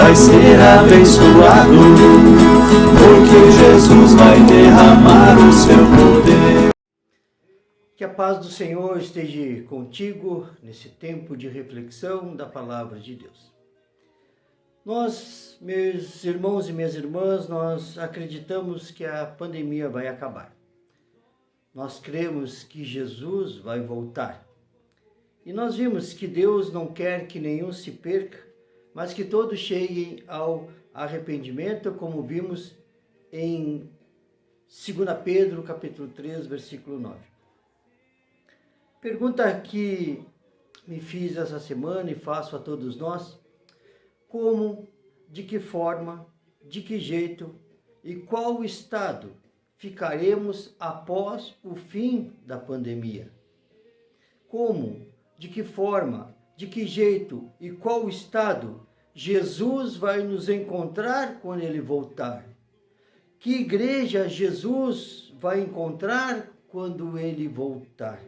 vai ser abençoado, porque Jesus vai derramar o seu poder. Que a paz do Senhor esteja contigo nesse tempo de reflexão da palavra de Deus. Nós, meus irmãos e minhas irmãs, nós acreditamos que a pandemia vai acabar. Nós cremos que Jesus vai voltar. E nós vimos que Deus não quer que nenhum se perca, mas que todos cheguem ao arrependimento, como vimos em 2 Pedro, capítulo 3, versículo 9. Pergunta que me fiz essa semana e faço a todos nós: como, de que forma, de que jeito e qual estado ficaremos após o fim da pandemia? Como, de que forma, de que jeito e qual estado Jesus vai nos encontrar quando Ele voltar? Que igreja Jesus vai encontrar quando Ele voltar?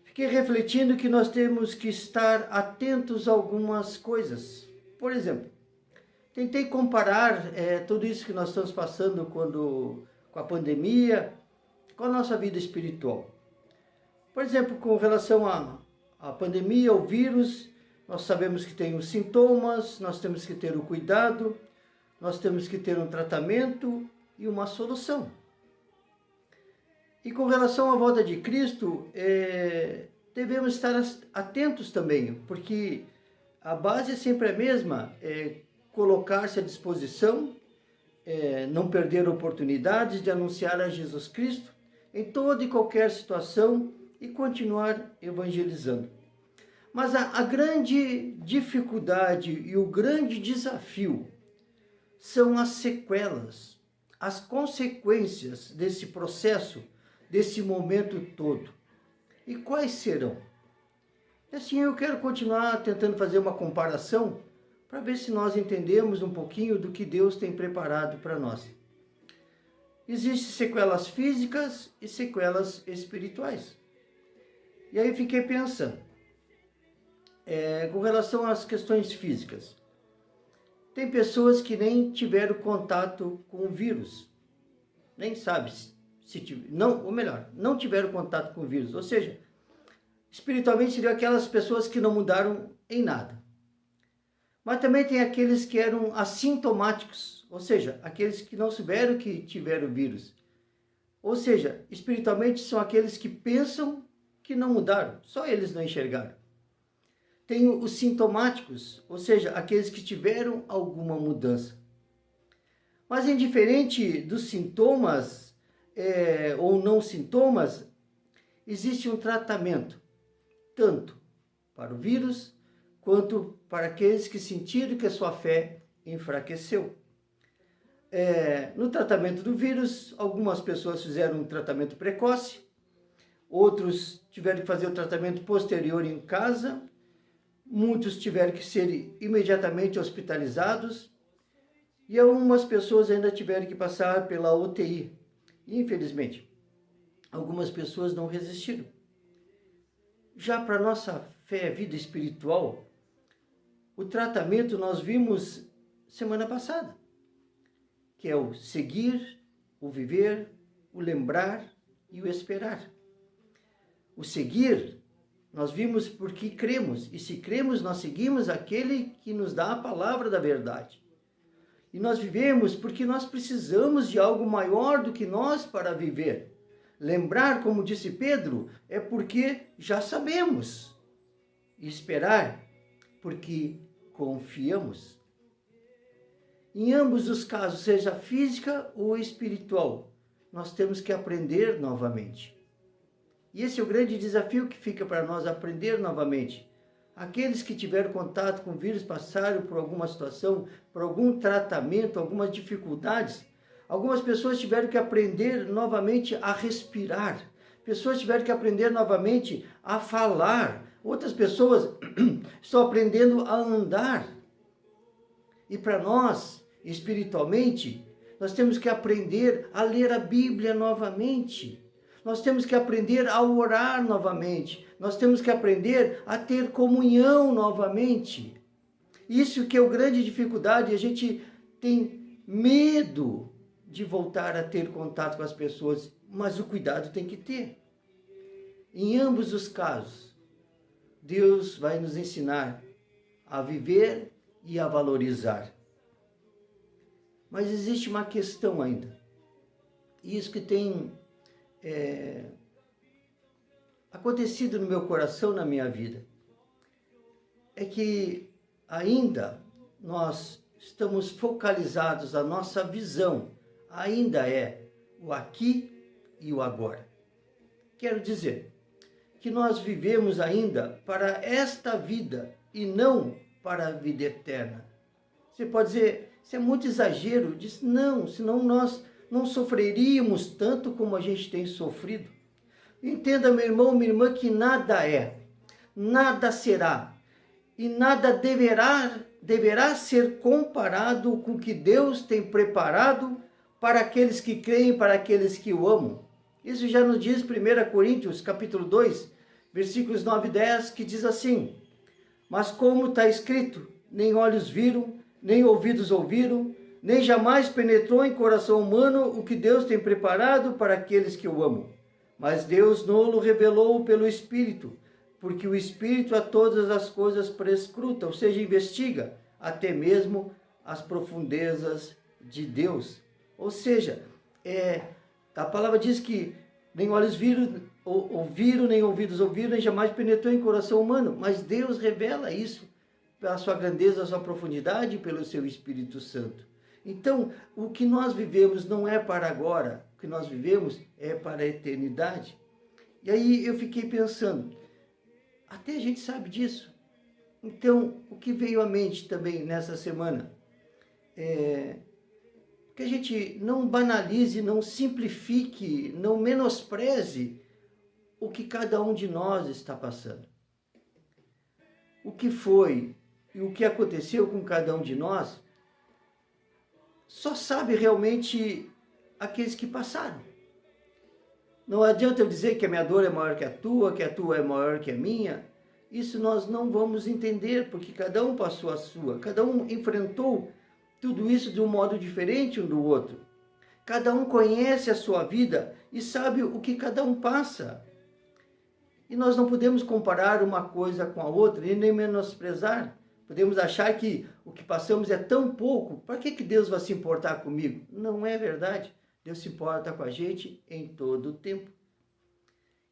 Fiquei refletindo que nós temos que estar atentos a algumas coisas. Por exemplo, tentei comparar tudo isso que nós estamos passando com a pandemia, com a nossa vida espiritual. Por exemplo, com relação à pandemia, ao vírus, nós sabemos que tem os sintomas, nós temos que ter o cuidado, nós temos que ter um tratamento e uma solução. E com relação à volta de Cristo, devemos estar atentos também, porque a base é sempre a mesma, colocar-se à disposição, não perder oportunidades de anunciar a Jesus Cristo em toda e qualquer situação e continuar evangelizando. Mas a grande dificuldade e o grande desafio são as sequelas, as consequências desse processo, desse momento todo. E quais serão? E assim eu quero continuar tentando fazer uma comparação para ver se nós entendemos um pouquinho do que Deus tem preparado para nós. Existem sequelas físicas e sequelas espirituais. E aí fiquei pensando, com relação às questões físicas. Tem pessoas que nem tiveram contato com o vírus, nem sabe não tiveram contato com o vírus, ou seja, espiritualmente seriam aquelas pessoas que não mudaram em nada. Mas também tem aqueles que eram assintomáticos, ou seja, aqueles que não souberam que tiveram o vírus. Ou seja, espiritualmente são aqueles que pensam que não mudaram, só eles não enxergaram. Tem os sintomáticos, ou seja, aqueles que tiveram alguma mudança. Mas indiferente dos sintomas ou não sintomas, existe um tratamento, tanto para o vírus, quanto para aqueles que sentiram que a sua fé enfraqueceu. No tratamento do vírus, algumas pessoas fizeram um tratamento precoce, outros tiveram que fazer o tratamento posterior em casa, muitos tiveram que ser imediatamente hospitalizados, e algumas pessoas ainda tiveram que passar pela UTI. Infelizmente, algumas pessoas não resistiram. Já para a nossa fé, vida espiritual, o tratamento nós vimos semana passada, que é o seguir, o viver, o lembrar e o esperar. O seguir, nós vimos porque cremos, e se cremos, nós seguimos aquele que nos dá a palavra da verdade. E nós vivemos porque nós precisamos de algo maior do que nós para viver. Lembrar, como disse Pedro, é porque já sabemos. E esperar, porque confiamos. Em ambos os casos, seja física ou espiritual, nós temos que aprender novamente. E esse é o grande desafio que fica para nós, aprender novamente. Aqueles que tiveram contato com o vírus, passaram por alguma situação, por algum tratamento, algumas dificuldades. Algumas pessoas tiveram que aprender novamente a respirar. Pessoas tiveram que aprender novamente a falar. Outras pessoas estão aprendendo a andar. E para nós, espiritualmente, nós temos que aprender a ler a Bíblia novamente. Nós temos que aprender a orar novamente. Nós temos que aprender a ter comunhão novamente. Isso que é a grande dificuldade, a gente tem medo de voltar a ter contato com as pessoas, mas o cuidado tem que ter. Em ambos os casos, Deus vai nos ensinar a viver e a valorizar. Mas existe uma questão ainda. Isso que tem acontecido no meu coração, na minha vida, é que ainda nós estamos focalizados, a nossa visão ainda é o aqui e o agora. Quero dizer que nós vivemos ainda para esta vida e não para a vida eterna. Você pode dizer, isso é muito exagero. Diz, não, senão nós não sofreríamos tanto como a gente tem sofrido. Entenda, meu irmão, minha irmã, que nada é, nada será e nada deverá ser comparado com o que Deus tem preparado para aqueles que creem, para aqueles que o amam. Isso já nos diz 1 Coríntios, capítulo 2, versículos 9 e 10, que diz assim: mas como está escrito, nem olhos viram, nem ouvidos ouviram, nem jamais penetrou em coração humano o que Deus tem preparado para aqueles que o amam. Mas Deus não o revelou pelo Espírito, porque o Espírito a todas as coisas prescruta, ou seja, investiga até mesmo as profundezas de Deus. Ou seja, a palavra diz que nem olhos viram, ouviram, nem ouvidos ouviram, nem jamais penetrou em coração humano. Mas Deus revela isso pela sua grandeza, a sua profundidade e pelo seu Espírito Santo. Então, o que nós vivemos não é para agora, o que nós vivemos é para a eternidade. E aí eu fiquei pensando, até a gente sabe disso. Então, o que veio à mente também nessa semana é que a gente não banalize, não simplifique, não menospreze o que cada um de nós está passando. O que foi e o que aconteceu com cada um de nós, só sabe realmente aqueles que passaram. Não adianta eu dizer que a minha dor é maior que a tua é maior que a minha. Isso nós não vamos entender, porque cada um passou a sua, cada um enfrentou tudo isso de um modo diferente um do outro. Cada um conhece a sua vida e sabe o que cada um passa. E nós não podemos comparar uma coisa com a outra e nem menosprezar. Podemos achar que o que passamos é tão pouco, para que Deus vai se importar comigo? Não é verdade. Deus se importa com a gente em todo o tempo.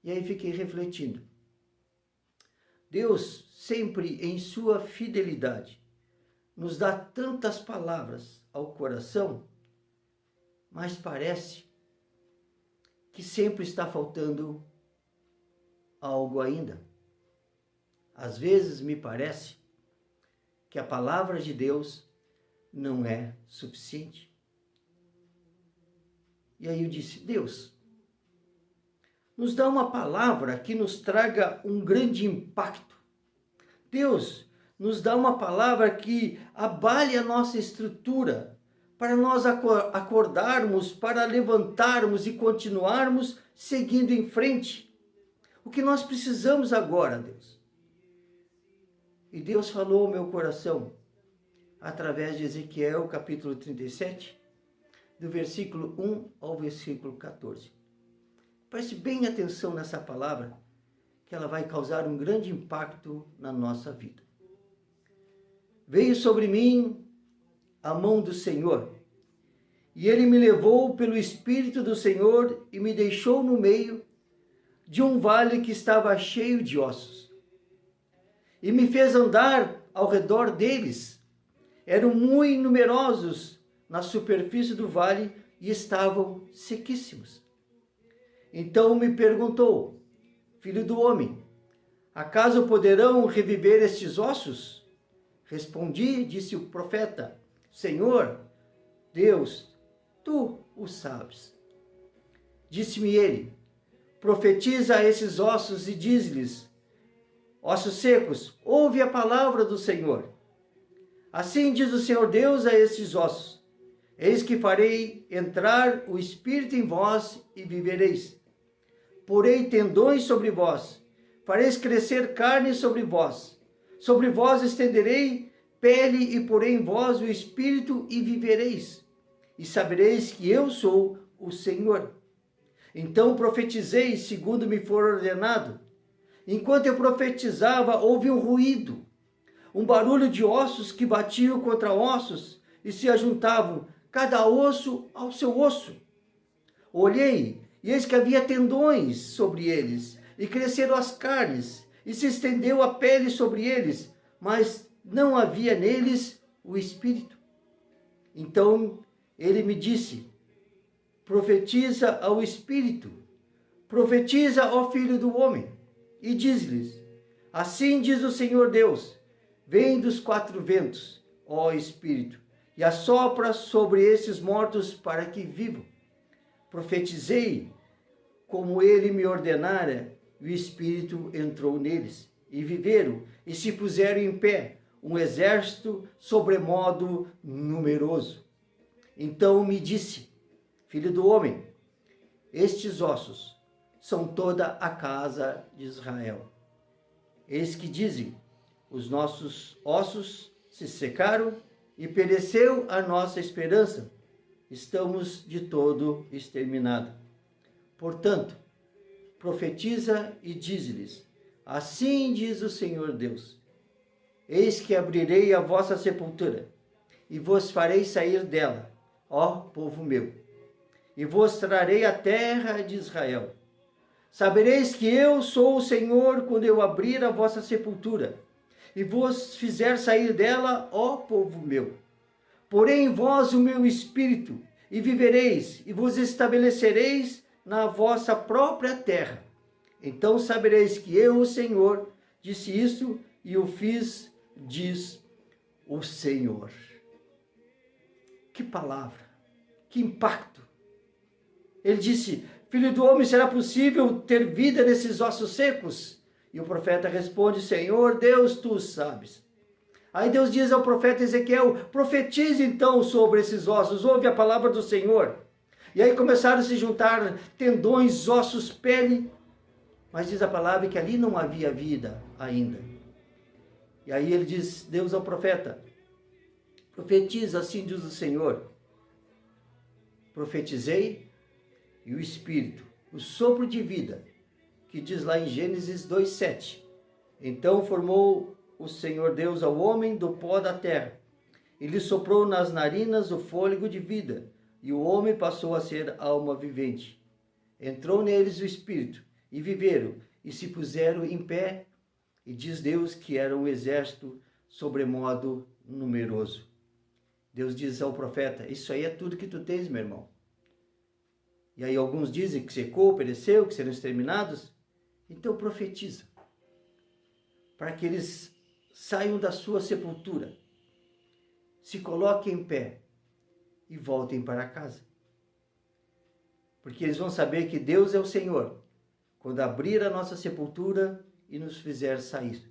E aí fiquei refletindo. Deus, sempre em sua fidelidade, nos dá tantas palavras ao coração, mas parece que sempre está faltando algo ainda. Às vezes me parece que a palavra de Deus não é suficiente. E aí eu disse, Deus, nos dá uma palavra que nos traga um grande impacto. Deus, nos dá uma palavra que abale a nossa estrutura, para nós acordarmos, para levantarmos e continuarmos seguindo em frente. O que nós precisamos agora, Deus? E Deus falou ao meu coração, através de Ezequiel, capítulo 37, do versículo 1 ao versículo 14. Preste bem atenção nessa palavra, que ela vai causar um grande impacto na nossa vida. Veio sobre mim a mão do Senhor, e Ele me levou pelo Espírito do Senhor e me deixou no meio de um vale que estava cheio de ossos. E me fez andar ao redor deles. Eram muito numerosos na superfície do vale e estavam sequíssimos. Então me perguntou, filho do homem, acaso poderão reviver estes ossos? Respondi, disse o profeta, Senhor, Deus, tu o sabes. Disse-me ele, profetiza a esses ossos e diz-lhes, ossos secos, ouve a palavra do Senhor. Assim diz o Senhor Deus a estes ossos, eis que farei entrar o Espírito em vós e vivereis. Porei tendões sobre vós, fareis crescer carne sobre vós estenderei pele, e porei em vós o espírito, e vivereis. E sabereis que eu sou o Senhor. Então profetizei segundo me for ordenado. Enquanto eu profetizava, houve um ruído, um barulho de ossos que batiam contra ossos e se ajuntavam, cada osso ao seu osso. Olhei, e eis que havia tendões sobre eles, e cresceram as carnes, e se estendeu a pele sobre eles, mas não havia neles o espírito. Então ele me disse: profetiza ao espírito, profetiza ao filho do homem, e diz-lhes: assim diz o Senhor Deus, vem dos quatro ventos, ó espírito, e assopra sobre esses mortos para que vivam. Profetizei como ele me ordenara, e o espírito entrou neles, e viveram, e se puseram em pé, um exército sobremodo numeroso. Então me disse: filho do homem, estes ossos são toda a casa de Israel. Eis que dizem: os nossos ossos se secaram e pereceu a nossa esperança. Estamos de todo exterminados. Portanto, profetiza e diz-lhes: assim diz o Senhor Deus, eis que abrirei a vossa sepultura, e vos farei sair dela, ó povo meu, e vos trarei a terra de Israel. Sabereis que eu sou o Senhor quando eu abrir a vossa sepultura, e vos fizer sair dela, ó povo meu. Porém em vós o meu espírito, e vivereis, e vos estabelecereis na vossa própria terra. Então sabereis que eu, o Senhor, disse isso e o fiz, diz o Senhor. Que palavra, que impacto. Ele disse: filho do homem, será possível ter vida nesses ossos secos? E o profeta responde: Senhor Deus, tu sabes. Aí Deus diz ao profeta Ezequiel: profetize então sobre esses ossos, ouve a palavra do Senhor. E aí começaram a se juntar tendões, ossos, pele, mas diz a palavra que ali não havia vida ainda. E aí ele diz, Deus ao profeta: profetiza, assim diz o Senhor. Profetizei, e o Espírito, o sopro de vida, que diz lá em Gênesis 2:7, então formou o Senhor Deus ao homem do pó da terra, e lhe soprou nas narinas o fôlego de vida, e o homem passou a ser alma vivente. Entrou neles o Espírito, e viveram, e se puseram em pé, e diz Deus que era um exército sobremodo numeroso. Deus diz ao profeta: isso aí é tudo que tu tens, meu irmão. E aí alguns dizem que secou, pereceu, que serão exterminados. Então profetiza, para que eles saiam da sua sepultura, se coloquem em pé e voltem para casa. Porque eles vão saber que Deus é o Senhor, quando abrir a nossa sepultura e nos fizer sair.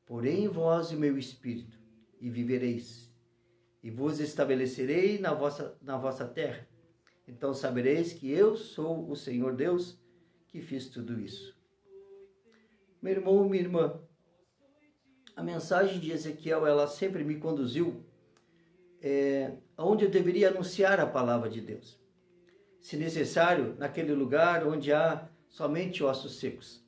Porém em vós o meu espírito, e vivereis, e vos estabelecerei na vossa terra. Então sabereis que eu sou o Senhor Deus, que fiz tudo isso. Meu irmão, minha irmã, a mensagem de Ezequiel, ela sempre me conduziu aonde eu deveria anunciar a palavra de Deus. Se necessário, naquele lugar onde há somente ossos secos.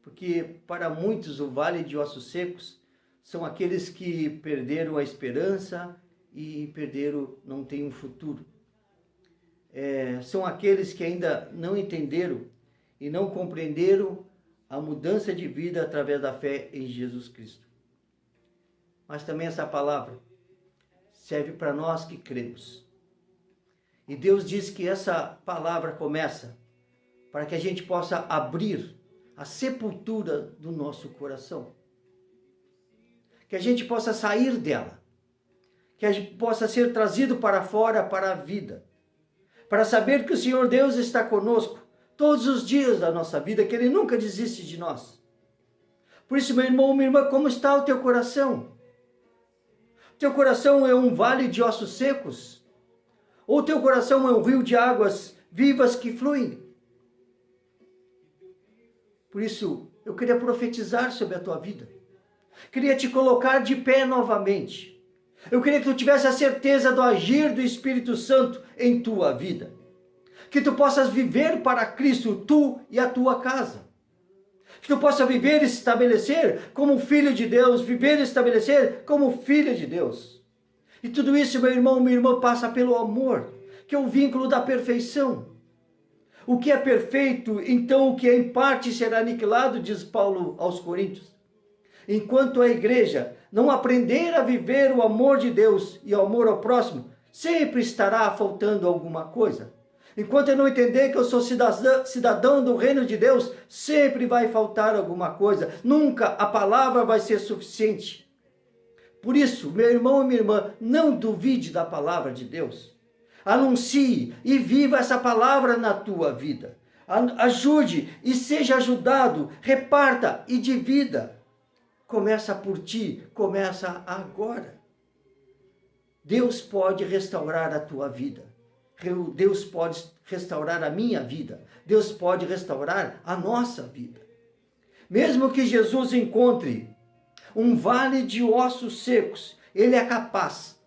Porque para muitos o vale de ossos secos são aqueles que perderam a esperança e não têm um futuro. São aqueles que ainda não entenderam e não compreenderam a mudança de vida através da fé em Jesus Cristo. Mas também essa palavra serve para nós que cremos. E Deus diz que essa palavra começa para que a gente possa abrir a sepultura do nosso coração. Que a gente possa sair dela. Que a gente possa ser trazido para fora, para a vida. Para saber que o Senhor Deus está conosco todos os dias da nossa vida, que Ele nunca desiste de nós. Por isso, meu irmão, minha irmã, como está o teu coração? Teu coração é um vale de ossos secos? Ou teu coração é um rio de águas vivas que fluem? Por isso, eu queria profetizar sobre a tua vida. Queria te colocar de pé novamente. Eu queria que tu tivesse a certeza do agir do Espírito Santo em tua vida. Que tu possas viver para Cristo, tu e a tua casa. Que tu possa viver e se estabelecer como filho de Deus, viver e estabelecer como filha de Deus. E tudo isso, meu irmão, minha irmã, passa pelo amor, que é o vínculo da perfeição. O que é perfeito, então o que é em parte será aniquilado, diz Paulo aos Coríntios. Enquanto a igreja não aprender a viver o amor de Deus e o amor ao próximo, sempre estará faltando alguma coisa. Enquanto eu não entender que eu sou cidadão do reino de Deus, sempre vai faltar alguma coisa. Nunca a palavra vai ser suficiente. Por isso, meu irmão e minha irmã, não duvide da palavra de Deus. Anuncie e viva essa palavra na tua vida. Ajude e seja ajudado. Reparta e divida. Começa por ti, começa agora. Deus pode restaurar a tua vida. Deus pode restaurar a minha vida. Deus pode restaurar a nossa vida. Mesmo que Jesus encontre um vale de ossos secos, Ele é capaz,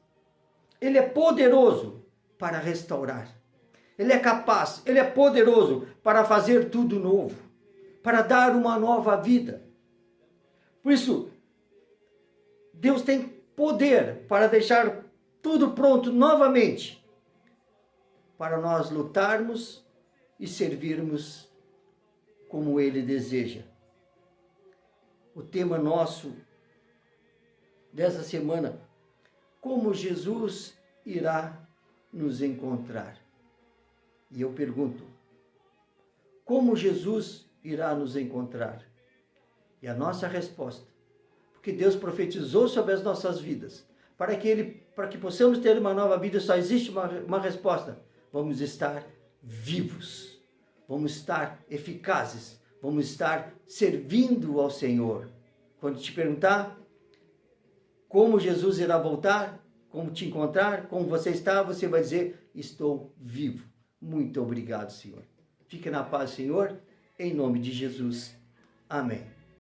Ele é poderoso para restaurar. Ele é capaz, Ele é poderoso para fazer tudo novo, para dar uma nova vida. Por isso, Deus tem poder para deixar tudo pronto novamente, para nós lutarmos e servirmos como Ele deseja. O tema nosso dessa semana, como Jesus irá nos encontrar? E eu pergunto, como Jesus irá nos encontrar? E a nossa resposta, porque Deus profetizou sobre as nossas vidas, para que possamos ter uma nova vida, só existe uma resposta: vamos estar vivos, vamos estar eficazes, vamos estar servindo ao Senhor. Quando te perguntar como Jesus irá voltar, como te encontrar, como você está, você vai dizer: estou vivo. Muito obrigado, Senhor. Fique na paz, Senhor, em nome de Jesus. Amém.